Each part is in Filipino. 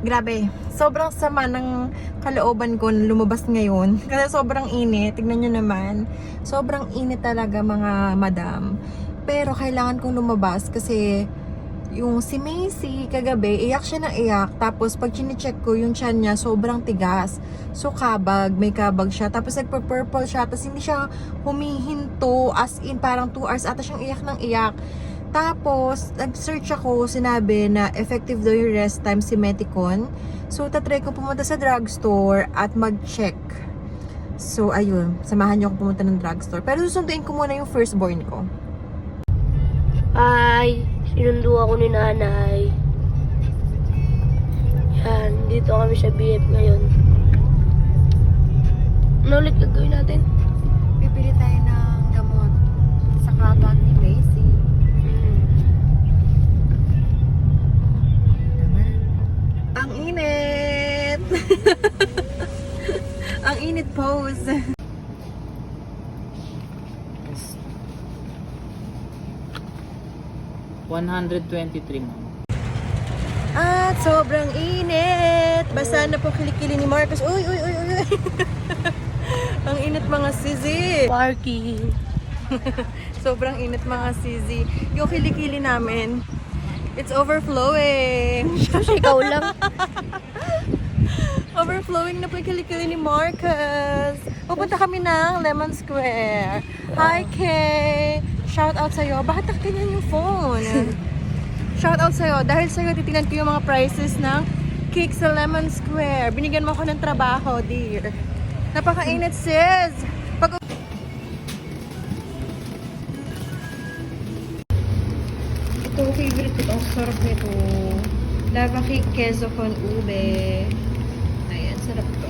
Grabe, sobrang sama ng kalooban ko na lumabas ngayon. Kasi sobrang init, tignan nyo naman. Sobrang init talaga mga madam. Pero kailangan kong lumabas kasi yung si Macy kagabi, iyak siya ng iyak. Tapos pag chinecheck ko, yung tiyan niya sobrang tigas. So kabag, may kabag siya. Tapos nagpa-purple siya. Tapos hindi siya humihinto as in parang 2 hours ata siyang iyak ng iyak. Tapos, nag-search ako, sinabi na effective daw yung rest time si Meticon. So, tatry ko pumunta sa drugstore at mag-check. So, ayun, samahan niyo ako pumunta ng drugstore. Pero susunduin ko muna yung firstborn ko. Ay, sinundo ako ni nanay. Yan, dito kami sa BF ngayon. Ano ulit gagawin natin? Pipili tayo ng gamot sa kabag ni Macy. Ang init! Ang init pose. Yes. 123 ma'am. At sobrang init! Basa na po kilikili ni Marcos. Uy, uy, uy, uy! Ang init mga sisi! Parking. Sobrang init mga sisi. Yung kilikili namin, it's overflowing. Kasi ikaw lang. Overflowing na po yung kilikili ni Marcus. Pupunta kami ng Lemon Square. Hi, Kay! Shout out sa'yo. Bakit nakaganyan yung phone? Shout out sa'yo. Dahil sa'yo, titignan ko yung mga prices ng cake sa Lemon Square. Binigyan mo ako ng trabaho, dear. Napakainit, sis! Pag ito, favorite ko. Ang sarap nito. Lava cake queso con ube. Ayan, sarap to.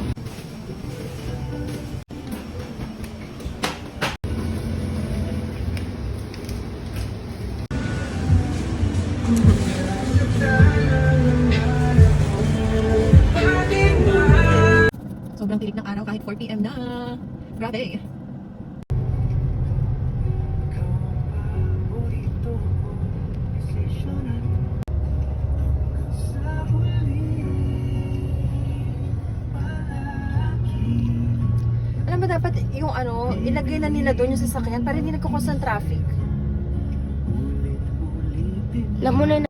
Sobrang tirik ng araw kahit 4 PM na. Grabe. Alam mo dapat yung ano, ilagay na nila doon yung sasakyan para hindi nagkukos ng traffic. Alam mo na